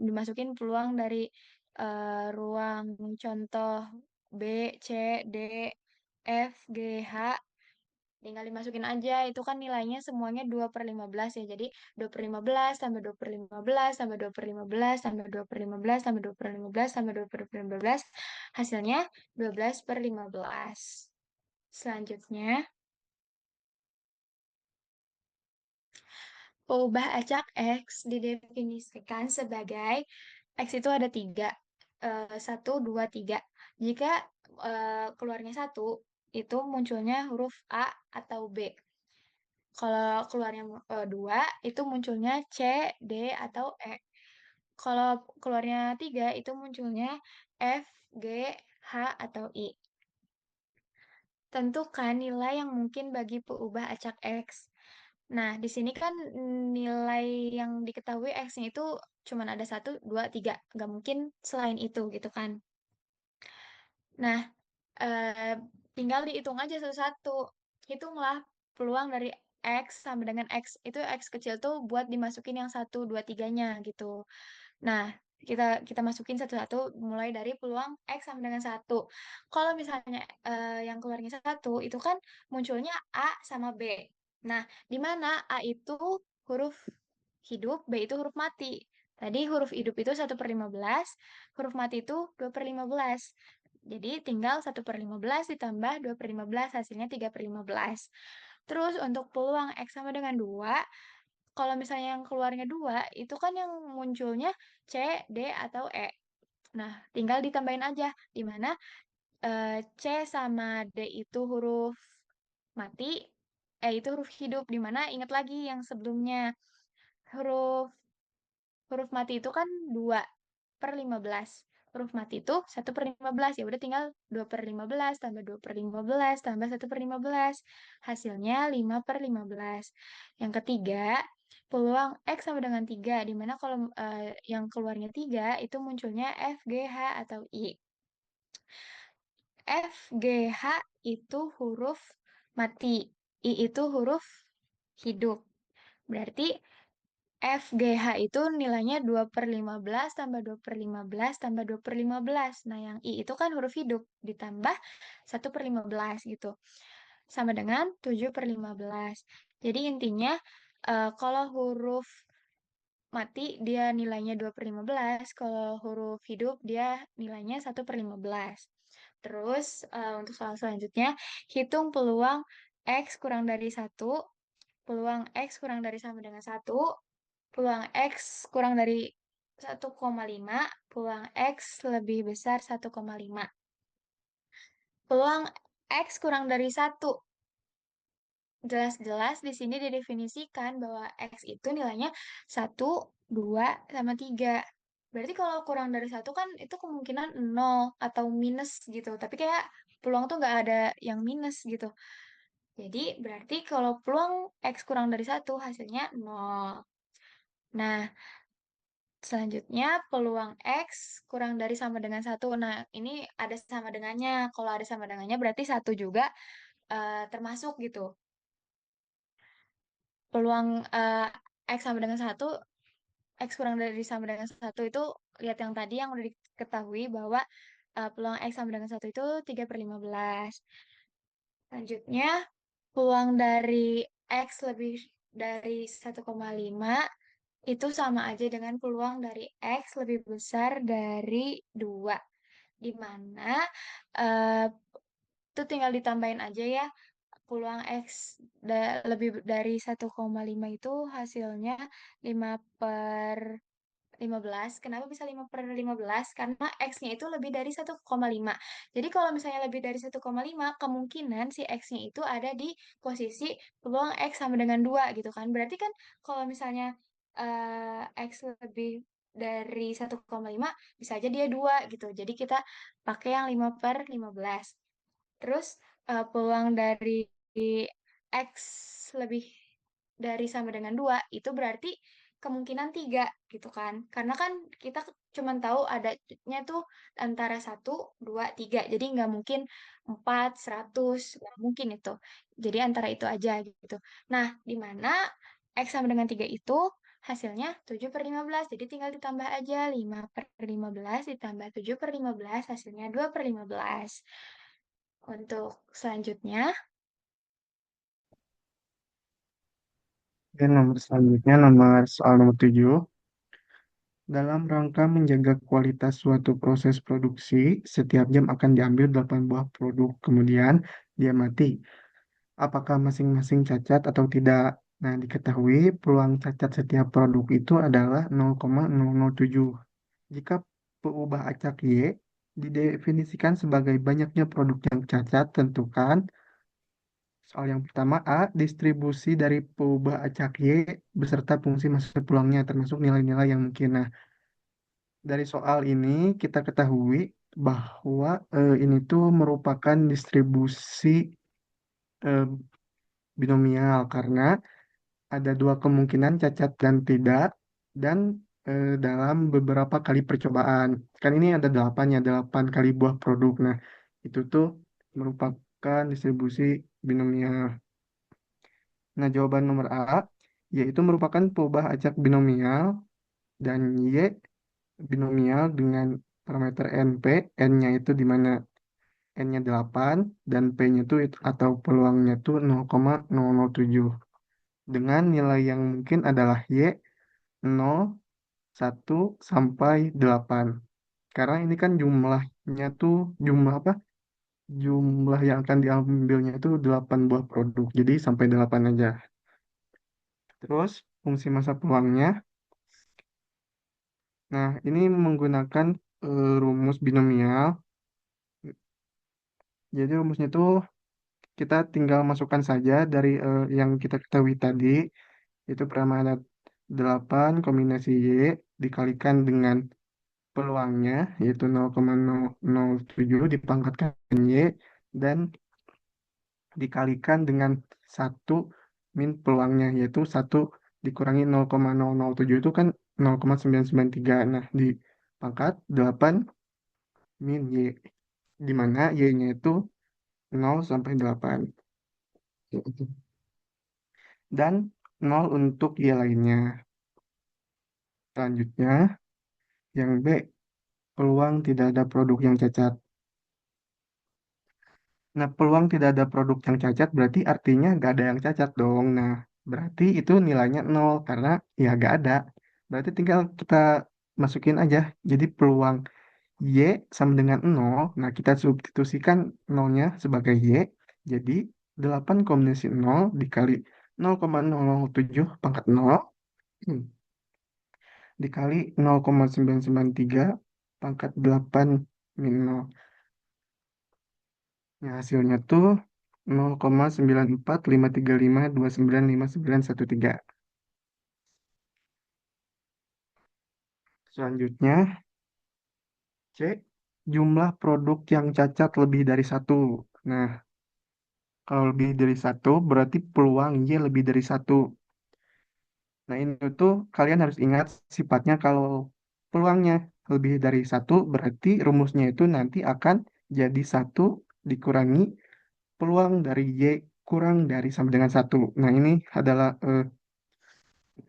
dimasukin peluang dari ruang contoh B, C, D, F, G, H. Tinggal dimasukin aja. Itu kan nilainya semuanya 2/15 ya. Jadi 2/15 tambah 2/15 tambah 2/15 tambah 2/15 tambah 2/15 tambah 2/15. Hasilnya 12/15. Selanjutnya, peubah acak X didefinisikan sebagai X itu ada tiga, satu, dua, tiga. Jika keluarnya satu, itu munculnya huruf A atau B. Kalau keluarnya dua, itu munculnya C, D, atau E. Kalau keluarnya tiga, itu munculnya F, G, H, atau I. Tentukan nilai yang mungkin bagi peubah acak X. Nah, di sini kan nilai yang diketahui X-nya itu cuma ada satu, dua, tiga. Nggak mungkin selain itu gitu kan. Nah, eh, tinggal dihitung aja satu-satu. Hitunglah peluang dari X sama dengan X. Itu X kecil tuh buat dimasukin yang satu, dua, tiganya gitu. Nah, kita kita masukin satu-satu mulai dari peluang X sama dengan satu. Kalau misalnya yang keluarnya satu, itu kan munculnya A sama B. Nah, di mana A itu huruf hidup, B itu huruf mati. Tadi huruf hidup itu 1/15, huruf mati itu 2/15. Jadi tinggal 1/15 ditambah 2/15, hasilnya 3/15. Terus untuk peluang X sama dengan 2, kalau misalnya yang keluarnya 2, itu kan yang munculnya C, D, atau E. Nah, tinggal ditambahin aja, di mana C sama D itu huruf mati, E itu huruf hidup, di mana ingat lagi yang sebelumnya, huruf huruf mati itu kan 2/15. Huruf mati itu 1/15. Ya udah tinggal 2/15 tambah 2/15 tambah 1/15. Hasilnya 5/15. Yang ketiga, peluang X sama dengan 3. Dimana kalau yang keluarnya 3 itu munculnya F, G, H, atau I. F, G, H itu huruf mati. I itu huruf hidup. Berarti F, G, H itu nilainya 2/15 tambah 2/15 tambah 2/15. Nah, yang I itu kan huruf hidup, ditambah 1/15 gitu. Sama dengan 7/15. Jadi intinya, kalau huruf mati dia nilainya 2/15, kalau huruf hidup dia nilainya 1/15. Terus, untuk soal selanjutnya, hitung peluang X kurang dari satu, peluang X kurang dari sama dengan satu, peluang X kurang dari 1,5, peluang X lebih besar 1,5. Peluang X kurang dari satu, jelas-jelas di sini didefinisikan bahwa X itu nilainya satu, 2, sama 3. Berarti kalau kurang dari satu kan itu kemungkinan nol atau minus gitu. Tapi kayak peluang tuh nggak ada yang minus gitu. Jadi berarti kalau peluang X kurang dari satu hasilnya nol. Nah, selanjutnya, peluang X kurang dari sama dengan satu. Nah, ini ada sama dengannya. Kalau ada sama dengannya berarti satu juga termasuk gitu. Peluang X sama dengan satu, X kurang dari sama dengan satu itu, lihat yang tadi yang udah diketahui bahwa peluang X sama dengan satu itu 3/15. Selanjutnya, peluang dari X lebih dari 1,5 itu sama aja dengan peluang dari X lebih besar dari 2. Di mana eh, itu tinggal ditambahin aja ya, peluang X lebih dari 1,5 itu hasilnya 5/15. Kenapa bisa 5/15? Karena X-nya itu lebih dari 1,5. Jadi kalau misalnya lebih dari 1,5, kemungkinan si X-nya itu ada di posisi peluang X sama dengan 2 gitu kan. Berarti kan kalau misalnya X lebih dari 1,5 bisa aja dia 2 gitu. Jadi kita pakai yang 5/15. Terus peluang dari X lebih dari sama dengan 2 itu berarti kemungkinan 3 gitu kan. Karena kan kita cuma tahu adanya tuh antara 1, 2, 3. Jadi nggak mungkin 4, 100, nggak mungkin itu. Jadi antara itu aja gitu. Nah, di mana X sama dengan 3 itu hasilnya 7/15. Jadi tinggal ditambah aja 5/15 ditambah 7/15 hasilnya 2/15. Untuk selanjutnya, Dan nomor selanjutnya, nomor soal nomor 7. Dalam rangka menjaga kualitas suatu proses produksi, setiap jam akan diambil 8 buah produk, kemudian diamati apakah masing-masing cacat atau tidak. Nah, diketahui peluang cacat setiap produk itu adalah 0,007. Jika peubah acak Y didefinisikan sebagai banyaknya produk yang cacat, tentukan soal yang pertama A, distribusi dari peubah acak Y beserta fungsi masa pulangnya termasuk nilai-nilai yang mungkin. Nah, dari soal ini kita ketahui bahwa ini tuh merupakan distribusi eh, binomial karena ada dua kemungkinan cacat dan tidak dan dalam beberapa kali percobaan. Kan ini ada delapan ya, 8 kali buah produk. Nah, itu tuh merupakan distribusi binomial. Nah, jawaban nomor A yaitu merupakan peubah acak binomial dan Y binomial dengan parameter NP, N-nya itu di mana N-nya 8 dan P-nya itu atau peluangnya itu 0,007. Dengan nilai yang mungkin adalah Y 0, 1, sampai 8. Karena ini kan jumlahnya tuh jumlah apa? Jumlah yang akan diambilnya itu 8 buah produk. Jadi sampai 8 aja. Terus fungsi masa peluangnya. Nah, ini menggunakan rumus binomial. Jadi rumusnya itu kita tinggal masukkan saja dari yang kita ketahui tadi. Itu pertama ada 8 kombinasi Y dikalikan dengan peluangnya yaitu 0,007 dipangkatkan Y dan dikalikan dengan satu min peluangnya yaitu satu dikurangi 0,007 itu kan 0,993. Nah, dipangkat 8 min Y di mana Y-nya itu 0 sampai 8 dan 0 untuk Y lainnya. Selanjutnya, yang B, peluang tidak ada produk yang cacat. Nah, peluang tidak ada produk yang cacat berarti artinya nggak ada yang cacat dong. Nah, berarti itu nilainya nol karena ya nggak ada. Berarti tinggal kita masukin aja. Jadi peluang Y sama dengan nol. Nah, kita substitusikan nolnya sebagai Y. Jadi 8 kombinasi nol dikali 0,007 pangkat nol dikali 0,993 pangkat 8 min nol. Ya, hasilnya tuh 0,94535295913. Selanjutnya, C. Jumlah produk yang cacat lebih dari satu. Nah, kalau lebih dari satu, berarti peluang Y lebih dari satu. Nah, ini tuh kalian harus ingat sifatnya kalau peluangnya lebih dari satu, berarti rumusnya itu nanti akan jadi satu dikurangi peluang dari Y kurang dari sama dengan satu. Nah, ini adalah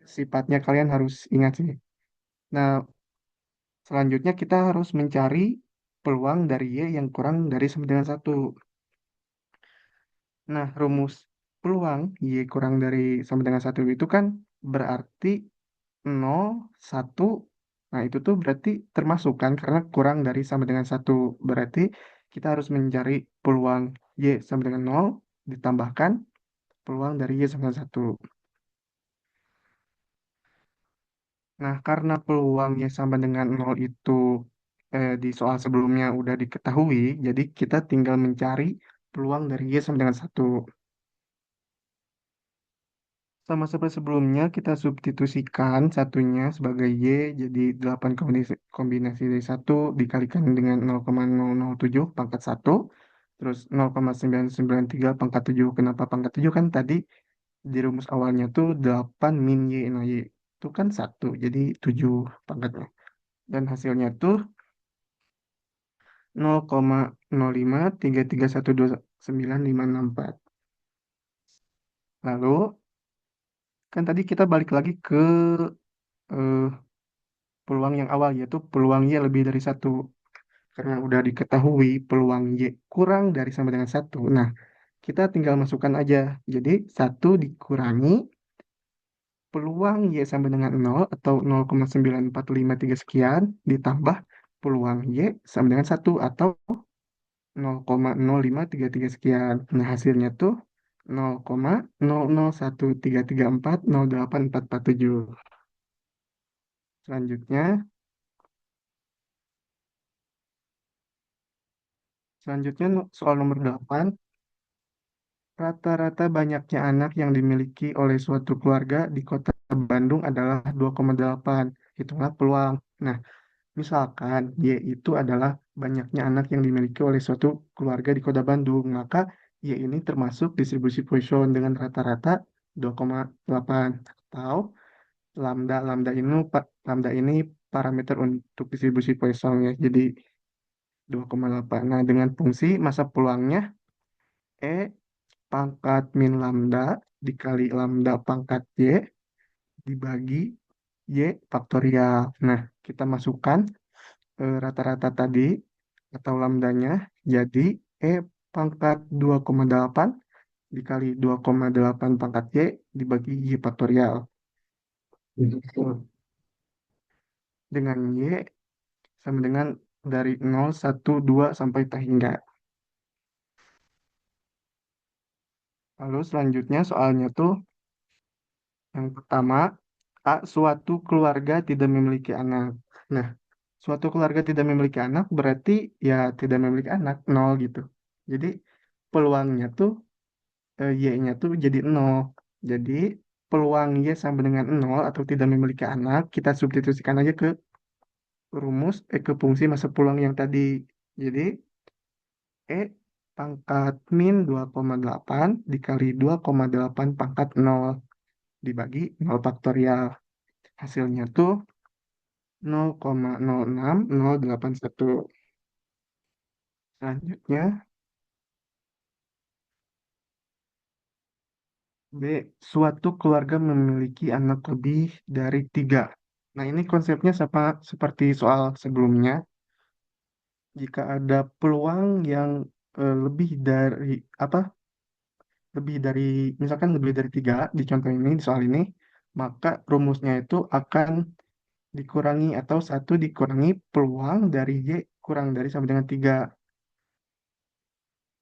sifatnya kalian harus ingat sih. Nah, selanjutnya kita harus mencari peluang dari Y yang kurang dari sama dengan satu. Nah, rumus peluang Y kurang dari sama dengan satu itu kan berarti 0, 1. Nah, itu tuh berarti termasuk kan karena kurang dari sama dengan satu. Berarti kita harus mencari peluang Y sama dengan 0 ditambahkan peluang dari Y sama dengan satu. Nah, karena peluangnya sama dengan nol itu di soal sebelumnya udah diketahui, jadi kita tinggal mencari peluang dari Y sama dengan satu. Sama seperti sebelumnya, kita substitusikan satunya sebagai Y, jadi 8 kombinasi, kombinasi dari satu dikalikan dengan 0,007 pangkat satu, terus 0,993 pangkat 7. Kenapa pangkat 7? Kan tadi di rumus awalnya tuh 8 min Y. Nah, Y itu kan satu, jadi 7 pangkatnya. Dan hasilnya tuh 0,0533129564. Lalu, kan tadi kita balik lagi ke eh, peluang yang awal, yaitu peluang Y lebih dari satu. Karena udah diketahui peluang Y kurang dari sama dengan satu. Nah, kita tinggal masukkan aja. Jadi, satu dikurangi peluang Y sama dengan nol atau 0,9453 sekian, ditambah peluang Y sama dengan satu atau 0,0533 sekian. Nah, hasilnya tuh 0,0013340847. Selanjutnya, soal nomor 8. Rata-rata banyaknya anak yang dimiliki oleh suatu keluarga di kota Bandung adalah 2,8. Itulah peluang. Nah, misalkan Y itu adalah banyaknya anak yang dimiliki oleh suatu keluarga di kota Bandung, maka Y ini termasuk distribusi Poisson dengan rata-rata 2,8. Atau lambda ini parameter untuk distribusi Poisson ya. Jadi 2,8. Nah, dengan fungsi masa peluangnya E pangkat min lambda dikali lambda pangkat Y dibagi Y faktorial. Nah, kita masukkan rata-rata tadi atau lambdanya jadi E pangkat 2,8 dikali 2,8 pangkat Y dibagi Y faktorial. Gitu. Dengan Y sama dengan dari 0, 1, 2 sampai tak hingga. Lalu selanjutnya soalnya tuh yang pertama, A, suatu keluarga tidak memiliki anak. Nah, suatu keluarga tidak memiliki anak berarti ya tidak memiliki anak, nol gitu. Jadi peluangnya tuh Y-nya tuh jadi nol. Jadi peluang Y sama dengan nol atau tidak memiliki anak, kita substitusikan aja ke ke fungsi masa peluang yang tadi. Jadi E pangkat min 2,8 dikali 2,8 pangkat nol dibagi nol faktorial. Hasilnya tuh 0,06081. Selanjutnya, B. Suatu keluarga memiliki anak lebih dari tiga. Nah, ini konsepnya seperti soal sebelumnya. Jika ada peluang yang lebih dari apa? Lebih dari misalkan lebih dari tiga di contoh ini di soal ini, maka rumusnya itu akan dikurangi atau satu dikurangi peluang dari Y kurang dari sama dengan tiga.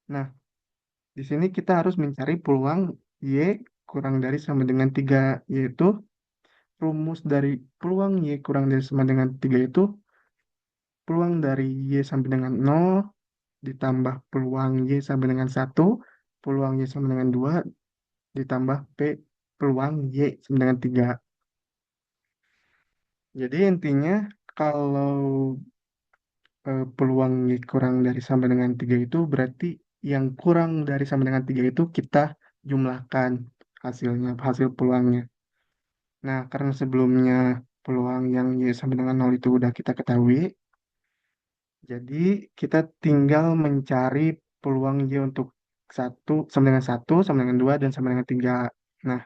Nah, di sini kita harus mencari peluang Y kurang dari sama dengan 3, yaitu rumus dari peluang Y kurang dari sama dengan 3 itu peluang dari Y sampai dengan nol ditambah peluang Y sampai dengan satu, peluang Y sama dengan 2 ditambah P peluang Y sama dengan 3. Jadi intinya kalau peluang Y kurang dari sama dengan 3 itu berarti yang kurang dari sama dengan 3 itu kita jumlahkan hasilnya, hasil peluangnya. Nah, karena sebelumnya peluang yang Y sama dengan nol itu udah kita ketahui, jadi kita tinggal mencari peluang Y untuk satu sama dengan 2 dan sama dengan 3. Nah,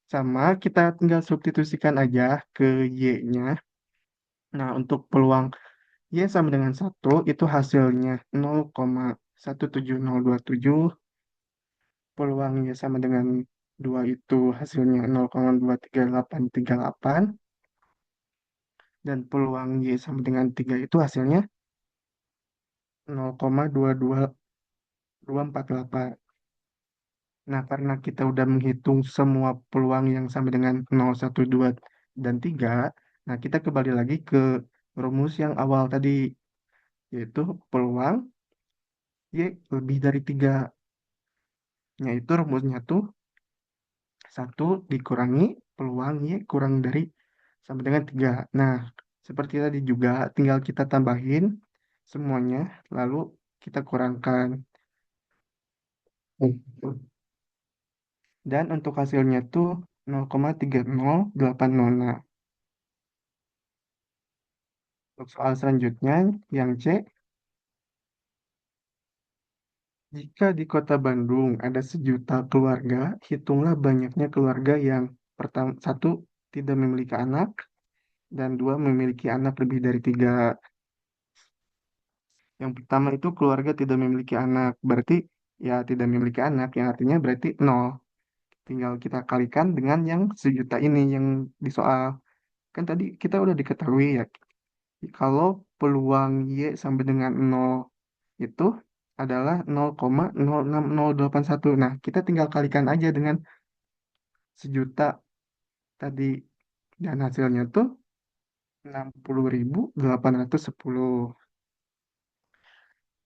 sama kita tinggal substitusikan aja ke Y-nya. Nah, untuk peluang Y sama dengan satu itu hasilnya 0,17027. Peluang Y sama dengan 2 itu hasilnya 0,23838. Dan peluang Y sama dengan 3 itu hasilnya 0,22248. Nah, karena kita udah menghitung semua peluang yang sama dengan 0, 1, 2, dan 3, nah kita kembali lagi ke rumus yang awal tadi, yaitu peluang Y lebih dari 3. Yaitu rumusnya tuh 1 dikurangi peluang Y kurang dari sama dengan 3. Nah, seperti tadi juga tinggal kita tambahin semuanya, lalu kita kurangkan. Dan untuk hasilnya tuh 0,30806. Untuk soal selanjutnya, yang C, jika di kota Bandung ada 1 juta keluarga, hitunglah banyaknya keluarga yang pertama, satu, tidak memiliki anak, dan dua, memiliki anak lebih dari 3. Yang pertama itu keluarga tidak memiliki anak, berarti ya tidak memiliki anak, yang artinya berarti nol. Tinggal kita kalikan dengan yang 1 juta ini yang di soal. Kan tadi kita udah diketahui ya, kalau peluang Y sampai dengan nol itu adalah 0,06081. Nah, kita tinggal kalikan aja dengan 1 juta tadi. Dan hasilnya tuh 60.810.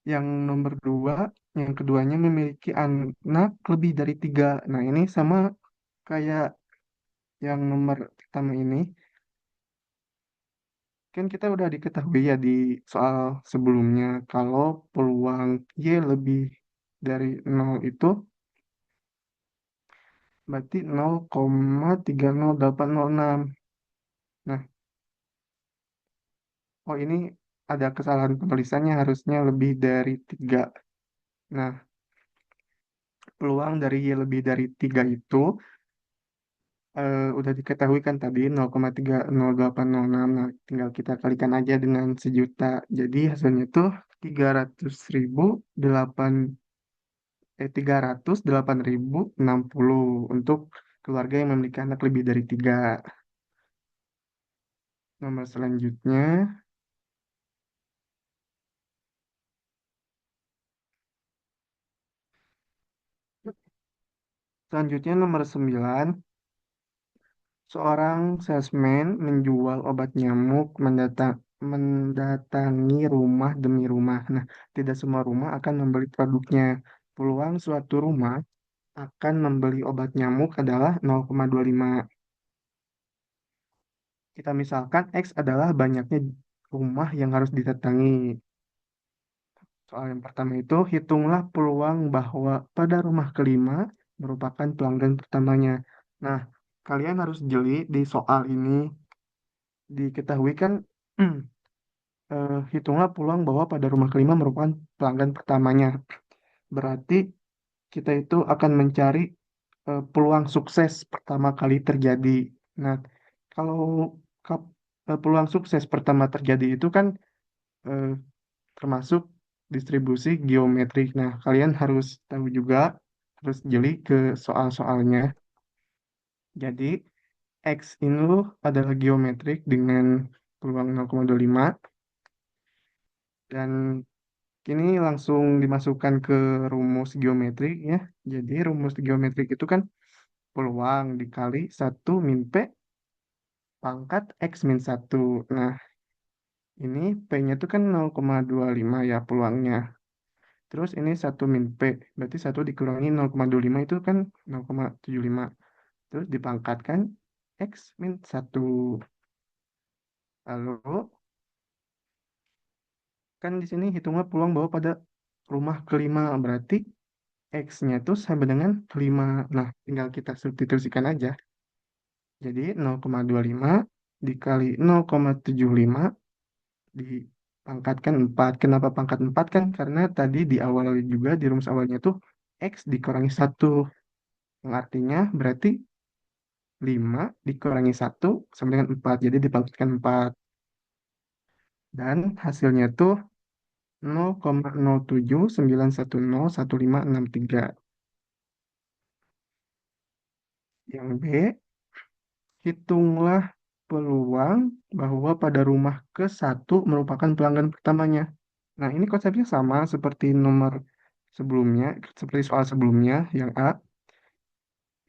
Yang nomor dua, yang keduanya memiliki anak lebih dari 3. Nah, ini sama kayak yang nomor pertama ini. Kan kita udah diketahui ya di soal sebelumnya, kalau peluang Y lebih dari nol itu berarti 0,30806. Nah, oh ini ada kesalahan penulisannya, harusnya lebih dari 3. Nah, peluang dari Y lebih dari 3 itu udah diketahui kan tadi 0,30806. Nah, tinggal kita kalikan aja dengan 1 juta. Jadi hasilnya tuh 308.060 untuk keluarga yang memiliki anak lebih dari 3. Nomor selanjutnya nomor 9. Seorang salesman menjual obat nyamuk mendatangi rumah demi rumah. Nah, tidak semua rumah akan membeli produknya. Peluang suatu rumah akan membeli obat nyamuk adalah 0,25. Kita misalkan X adalah banyaknya rumah yang harus didatangi. Soal yang pertama itu, hitunglah peluang bahwa pada rumah kelima merupakan pelanggan pertamanya. Nah, kalian harus jeli di soal ini. Diketahui kan, hitunglah peluang bahwa pada rumah kelima merupakan pelanggan pertamanya. Berarti kita itu akan mencari peluang sukses pertama kali terjadi. Nah, kalau peluang sukses pertama terjadi itu kan eh, termasuk distribusi geometrik. Nah, kalian harus tahu juga, harus jeli ke soal-soalnya. Jadi, X ini adalah geometrik dengan peluang 0,25, dan kini langsung dimasukkan ke rumus geometrik ya. Jadi, rumus geometrik itu kan peluang dikali 1 min P pangkat X min 1. Nah, ini P-nya itu kan 0,25 ya peluangnya. Terus ini 1 min P, berarti 1 dikurangi 0,25 itu kan 0,75. Terus dipangkatkan X min 1. Lalu, kan di sini hitunglah peluang bahwa pada rumah kelima, berarti X-nya itu sama dengan 5. Nah, tinggal kita substitusikan aja. Jadi 0,25 dikali 0,75 dipangkatkan 4. Kenapa pangkat 4 kan? Karena tadi di awal juga di rumus awalnya tuh X dikurangi 1. Yang artinya berarti 5 dikurangi 1 sama dengan 4. Jadi dipangkatkan 4. Dan hasilnya tuh 0,079101563. Yang B, hitunglah peluang bahwa pada rumah ke-1 merupakan pelanggan pertamanya. Nah, ini konsepnya sama seperti nomor sebelumnya, seperti soal sebelumnya, yang A.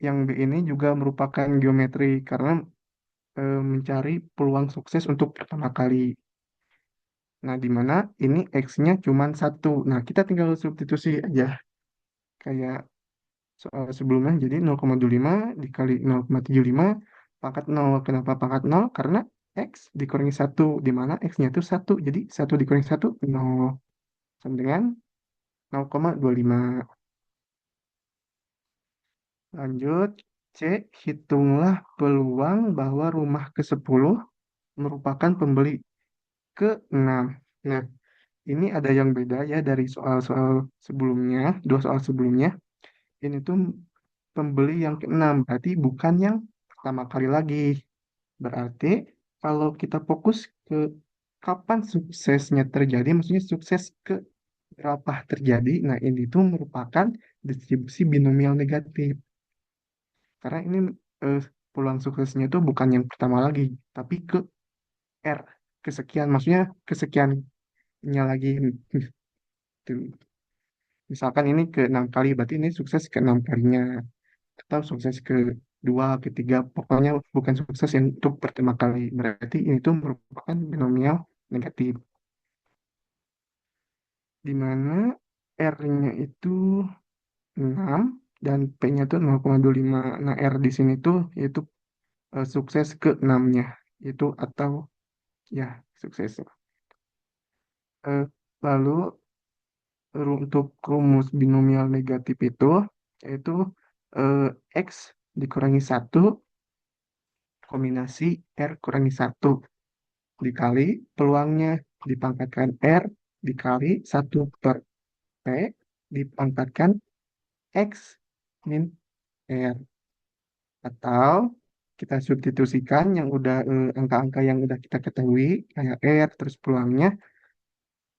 Yang B ini juga merupakan geometri karena mencari peluang sukses untuk pertama kali. Nah, di mana ini X-nya cuma 1. Nah, kita tinggal substitusi aja. Kayak soal sebelumnya. Jadi 0,25 dikali 0,75 pangkat 0. Kenapa pangkat 0? Karena X dikurangi 1, di mana X-nya itu 1. Jadi 1 dikurangi 1, 0. Sama dengan 0,25. Lanjut, C. Hitunglah peluang bahwa rumah ke-10 merupakan pembeli ke-6. Nah, ini ada yang beda ya dari soal-soal sebelumnya, dua soal sebelumnya. Ini tuh pembeli yang ke-6, berarti bukan yang pertama kali lagi. Berarti kalau kita fokus ke kapan suksesnya terjadi, maksudnya sukses ke berapa terjadi, nah ini tuh merupakan distribusi binomial negatif. Karena ini eh, peluang suksesnya itu bukan yang pertama lagi, tapi ke R, kesekian, maksudnya kesekiannya lagi. Tuh. Misalkan ini ke 6 kali, berarti ini sukses ke 6 kalinya. Atau sukses ke dua, ketiga, pokoknya bukan sukses yang untuk pertama kali. Berarti ini tuh merupakan binomial negatif. Di mana R-nya itu 6 dan P-nya tuh 0,25. Nah, R di sini tuh yaitu sukses ke 6-nya. Itu atau ya sukses. Eh, lalu untuk rumus binomial negatif itu yaitu eh, X dikurangi satu kombinasi R kurangi satu dikali peluangnya dipangkatkan R dikali satu per P dipangkatkan X min R. Atau kita substitusikan yang udah angka-angka yang udah kita ketahui kayak R terus peluangnya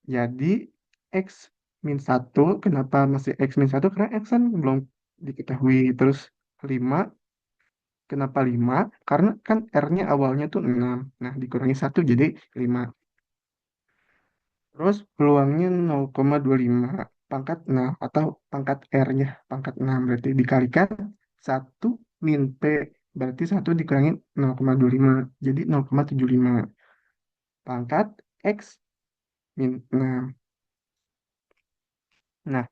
jadi X min satu. Kenapa masih X min satu? Karena X kan belum diketahui. Terus 5. Kenapa 5? Karena kan R-nya awalnya tuh 6. Nah, dikurangi satu jadi 5. Terus peluangnya 0,25 pangkat 6 atau pangkat R-nya pangkat 6 berarti dikalikan satu min P berarti satu dikurangi 0,25 jadi 0,75 pangkat X min 6. Nah,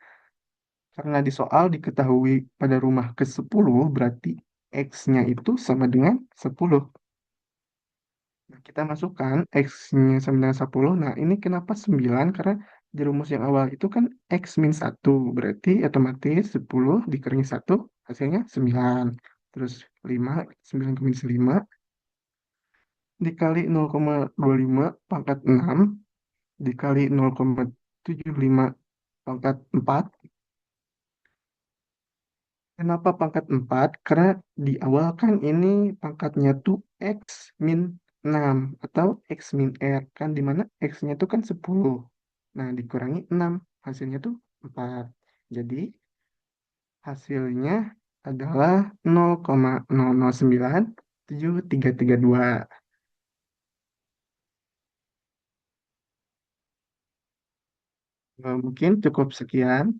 karena di soal diketahui pada rumah ke-10 berarti X-nya itu sama dengan 10. Nah, kita masukkan X-nya sama dengan 10. Nah, ini kenapa 9? Karena di rumus yang awal itu kan X min 1. Berarti otomatis 10 dikurangi 1 hasilnya 9. Terus 5, 9 ke minus 5 dikali 0,25 pangkat 6 dikali 0,75 pangkat 4. Kenapa pangkat 4? Karena di awal kan ini pangkatnya tuh X min 6 atau X min R kan dimana X-nya tuh kan 10. Nah, dikurangi 6 hasilnya tuh 4. Jadi hasilnya adalah 0,00973332. Mungkin cukup sekian.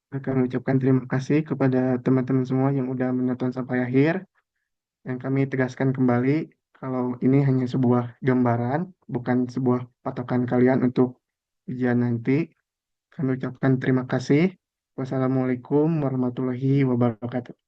Akan mengucapkan terima kasih kepada teman-teman semua yang udah menonton sampai akhir. Yang kami tegaskan kembali, kalau ini hanya sebuah gambaran, bukan sebuah patokan kalian untuk ujian nanti. Kami ucapkan terima kasih. Wassalamualaikum warahmatullahi wabarakatuh.